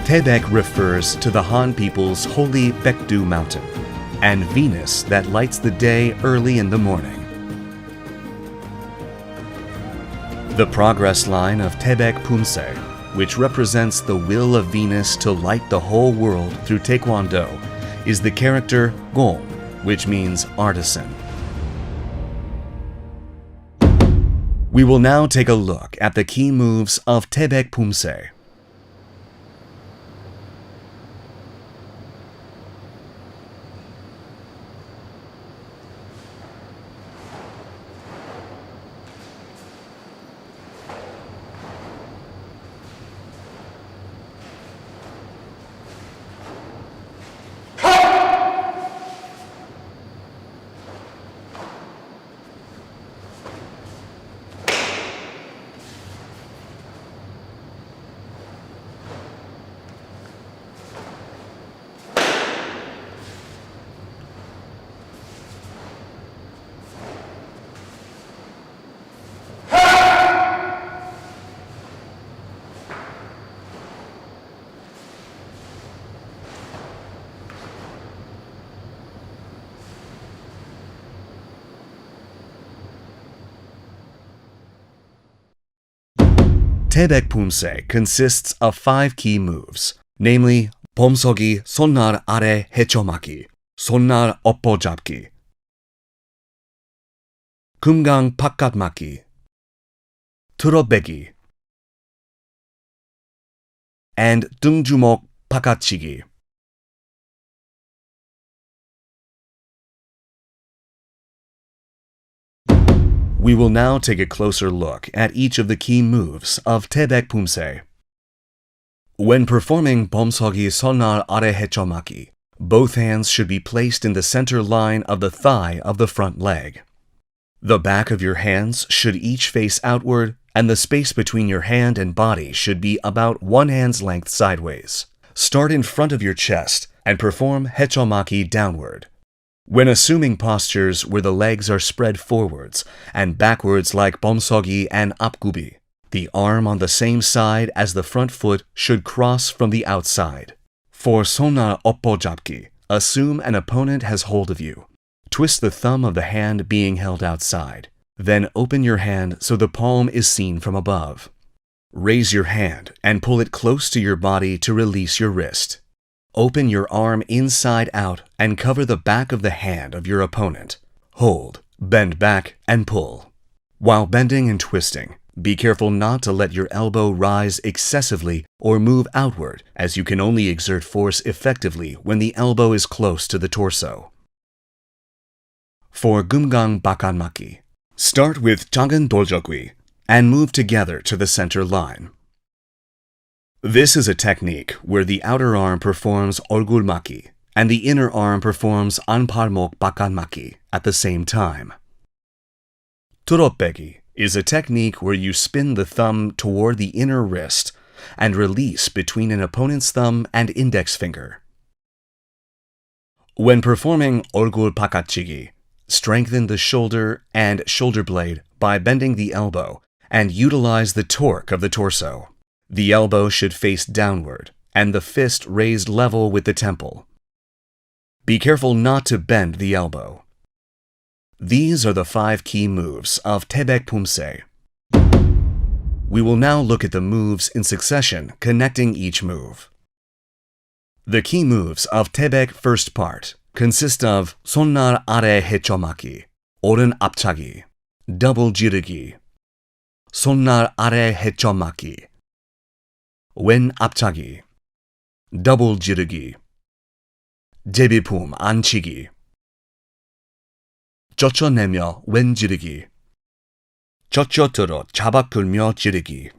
Taebek refers to the Han people's holy Baekdu mountain and Venus that lights the day early in the morning. The progress line of Taebek Poomsae, which represents the will of Venus to light the whole world through Taekwondo, is the character Gong, which means artisan. We will now take a look at the key moves of Taebek Poomsae. Taebek Poomsae consists of 5 key moves, namely 범석이 손날 아래 헤쳐맞기, 손날 엎어잡기, 금강 바깥 맞기, 틀어빼기, and 등주먹 바깥치기. We will now take a closer look at each of the key moves of Taebek Poomsae. When performing 범석이 손날 아래 헤쳐맞기, both hands should be placed in the center line of the thigh of the front leg. The back of your hands should each face outward, and the space between your hand and body should be about 1 hand's length sideways. Start in front of your chest and perform 헤쳐맞기 downward. When assuming postures where the legs are spread forwards and backwards like 범석이 and 앞구비, the arm on the same side as the front foot should cross from the outside. For 손날 엎어잡기, assume an opponent has hold of you. Twist the thumb of the hand being held outside. Then open your hand so the palm is seen from above. Raise your hand and pull it close to your body to release your wrist. Open your arm inside out and cover the back of the hand of your opponent. Hold, bend back, and pull. While bending and twisting, be careful not to let your elbow rise excessively or move outward, as you can only exert force effectively when the elbow is close to the torso. For 금강 바깥 맞기, start with 작은 돌적기 and move together to the center line. This is a technique where the outer arm performs 얼굴 맞기 and the inner arm performs 안팔목 바깥 맞기 at the same time. 틀어빼기 is a technique where you spin the thumb toward the inner wrist and release between an opponent's thumb and index finger. When performing 얼굴 바깥치기, strengthen the shoulder and shoulder blade by bending the elbow and utilize the torque of the torso. The elbow should face downward and the fist raised level with the temple. Be careful not to bend the elbow. These are the 5 key moves of Taebek Poomsae. We will now look at the moves in succession connecting each move. The key moves of Taebek first part consist of 손날 아래 헤쳐맞기, 오른 앞차기, double 지르기, 손날 아래 헤쳐맞기, 왼 앞차기, double 지르기, 제비품 안치기, 젖혀내며 왼 지르기, 젖혀들어 잡아 끌며 지르기,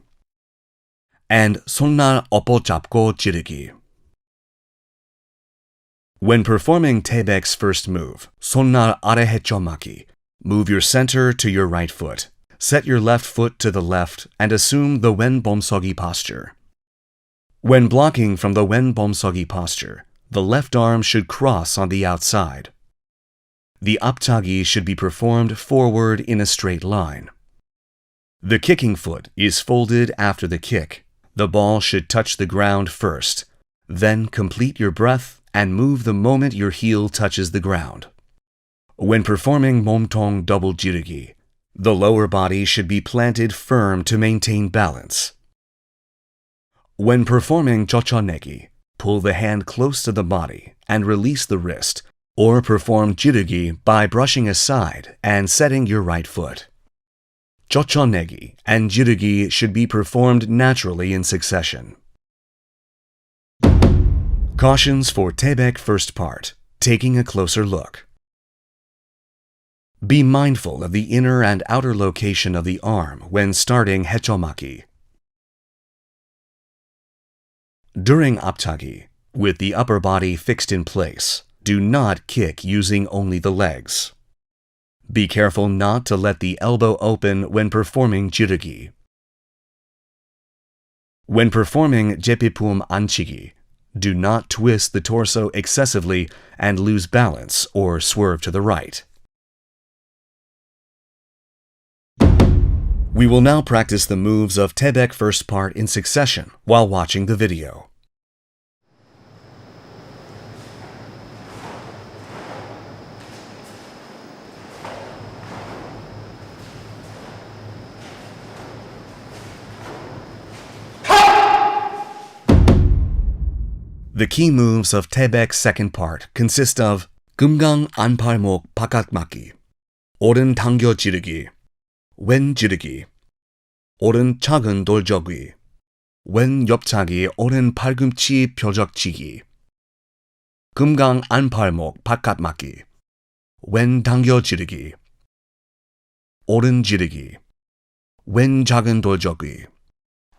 and 손날 엎어잡고 지르기. When performing Taebek's first move, 손날 아래 헤쳐맞기, move your center to your right foot. Set your left foot to the left and assume the 왼 범석이 posture. When blocking from the 왼 범석이 posture, the left arm should cross on the outside. The 앞차기 should be performed forward in a straight line. The kicking foot is folded after the kick. The ball should touch the ground first. Then complete your breath and move the moment your heel touches the ground. When performing 몸통 double jirugi, the lower body should be planted firm to maintain balance. When performing jochonegi, pull the hand close to the body and release the wrist, or perform jirugi by brushing aside and setting your right foot. Jochonegi and jirugi should be performed naturally in succession. Cautions for Taebek first part, taking a closer look. Be mindful of the inner and outer location of the arm when starting hechomaki. During aptagi, with the upper body fixed in place, do not kick using only the legs. Be careful not to let the elbow open when performing jirugi. When performing jeppipum anchigi, do not twist the torso excessively and lose balance or swerve to the right. We will now practice the moves of Taebek first part in succession while watching the video. The key moves of Taebek's second part consist of 금강 안팔목 바깥막기, 오른 당겨 지르기, 왼 지르기, 오른 작은 돌저기, 왼 옆차기 오른 팔꿈치 표적치기, 금강 안팔목 바깥막기, 왼 당겨 지르기, 오른 지르기, 왼 작은 돌저기,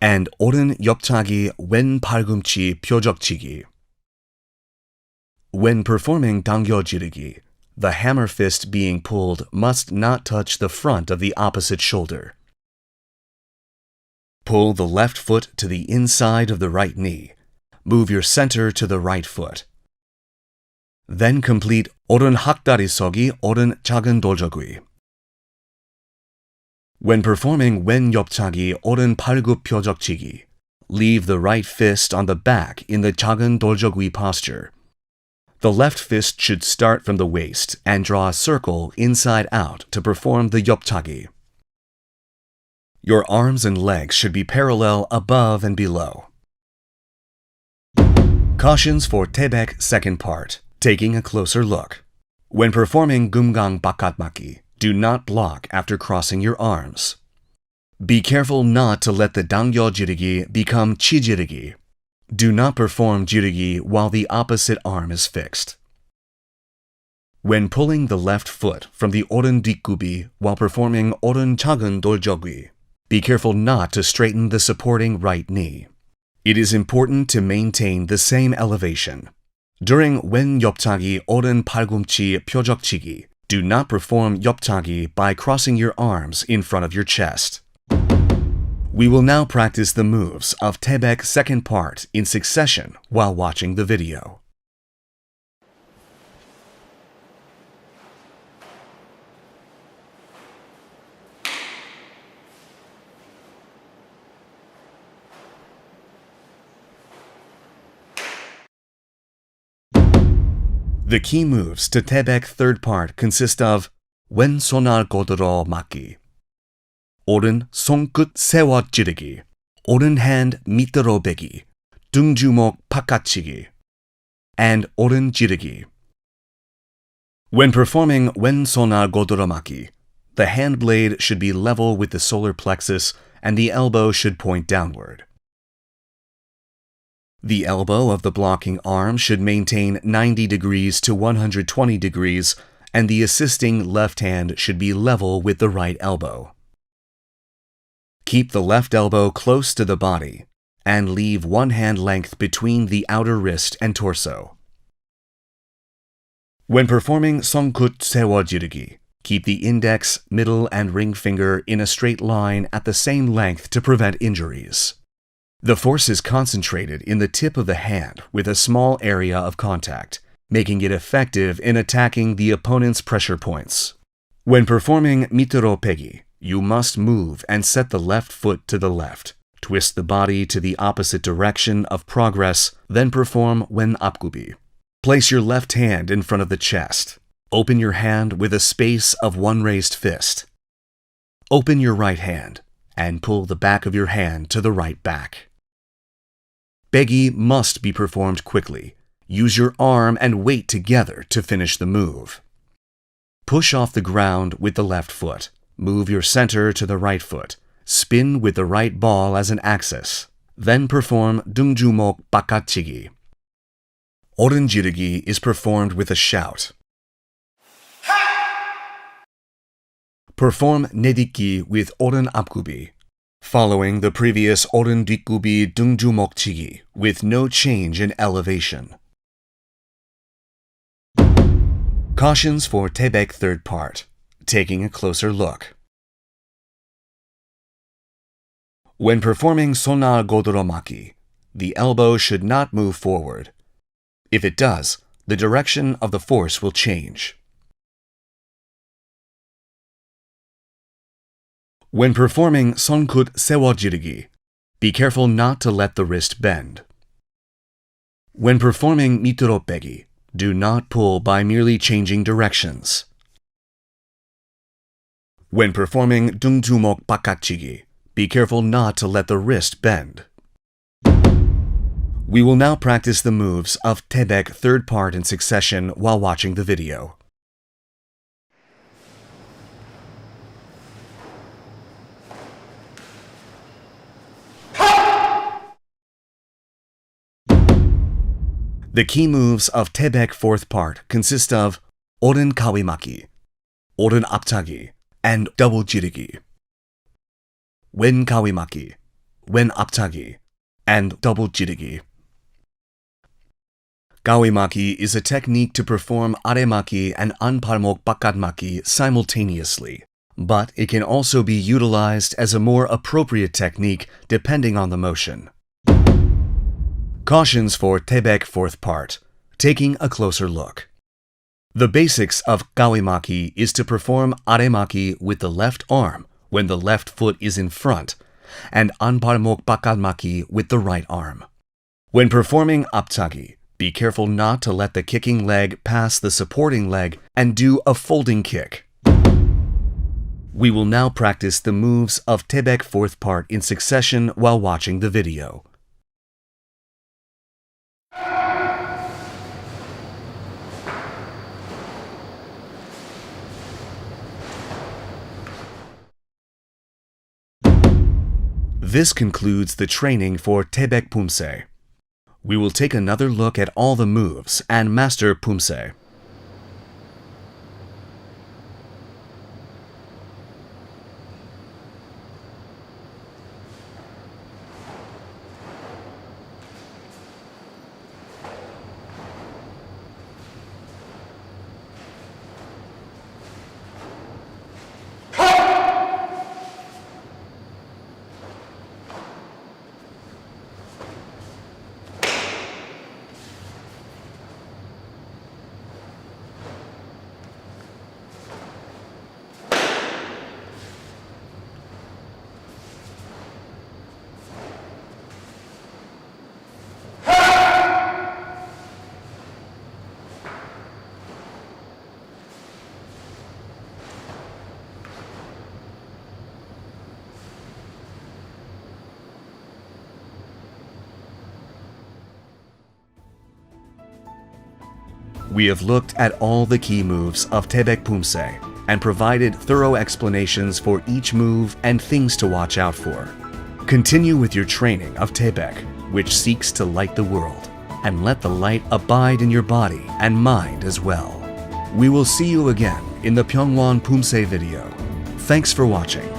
and 오른 옆차기 왼 팔꿈치 표적치기. When performing 당겨 지르기, the hammer fist being pulled must not touch the front of the opposite shoulder. Pull the left foot to the inside of the right knee. Move your center to the right foot. Then complete 오른 학다리 서기 오른 작은 돌저기. When performing 왼 옆차기 오른 팔굽 표적치기, leave the right fist on the back in the 작은 돌저기 posture. The left fist should start from the waist and draw a circle inside out to perform the 옆차기. Your arms and legs should be parallel above and below. Cautions for Taebek second part, taking a closer look. When performing 금강 바깥막기, do not block after crossing your arms. Be careful not to let the 당겨 지르기 become 치지르기. Do not perform jirugi while the opposite arm is fixed. When pulling the left foot from the 오른 뒷굽이 while performing 오른 작은 돌저기, be careful not to straighten the supporting right knee. It is important to maintain the same elevation. During 왼 옆차기 오른 팔꿈치 표적치기, do not perform 옆차기 by crossing your arms in front of your chest. We will now practice the moves of Taebek's second part in succession while watching the video. The key moves to Taebek's third part consist of 왼손을 godoro 막기, 오른 손끝 세워 찌르기, 오른 hand 밑으로 베기, 등주먹 바깥치기, and 오른 지르기. When performing 왼손을 godoromaki, the hand blade should be level with the solar plexus and the elbow should point downward. The elbow of the blocking arm should maintain 90 degrees to 120 degrees, and the assisting left hand should be level with the right elbow. Keep the left elbow close to the body and leave one hand length between the outer wrist and torso. When performing 손끝 세워 지르기, keep the index, middle, and ring finger in a straight line at the same length to prevent injuries. The force is concentrated in the tip of the hand with a small area of contact, making it effective in attacking the opponent's pressure points. When performing 밑으로 빼기, you must move and set the left foot to the left. Twist the body to the opposite direction of progress, then perform wen apgubi. Place your left hand in front of the chest. Open your hand with a space of one raised fist. Open your right hand and pull the back of your hand to the right back. Baegi must be performed quickly. Use your arm and weight together to finish the move. Push off the ground with the left foot. Move your center to the right foot. Spin with the right ball as an axis. Then perform dungjumok bakatchigi. Oren-jirugi is performed with a shout. Perform nediki with oren apgubi, following the previous oren 뒷구비 dungjumokchigi with no change in elevation. Cautions for Taebek third part. Taking a closer look. When performing Sonnar Godoromaki, the elbow should not move forward. If it does, the direction of the force will change. When performing Sonkut Sewojirugi, be careful not to let the wrist bend. When performing Mituropegi, do not pull by merely changing directions. When performing Dungjumok Bakatchigi, be careful not to let the wrist bend. We will now practice the moves of Taebek third part in succession while watching the video. The key moves of Taebek fourth part consist of oren kawimaki, oren aptagi, and double jirugi. Wen kawimaki, wen aptagi, and double jirugi. Kawimaki is a technique to perform aremaki and anparmok bakatmaki simultaneously, but it can also be utilized as a more appropriate technique depending on the motion. Cautions for Taebek fourth part. Taking a closer look. The basics of kawimaki is to perform aremaki with the left arm when the left foot is in front, and anparmok bakatmaki with the right arm. When performing aptagi, be careful not to let the kicking leg pass the supporting leg and do a folding kick. We will now practice the moves of Taebek fourth part in succession while watching the video. This concludes the training for Taebek Poomsae. We will take another look at all the moves and master Poomsae. We have looked at all the key moves of Taebek Poomsae and provided thorough explanations for each move and things to watch out for. Continue with your training of Taebek, which seeks to light the world, and let the light abide in your body and mind as well. We will see you again in the Pyeongwon Poomsae video. Thanks for watching.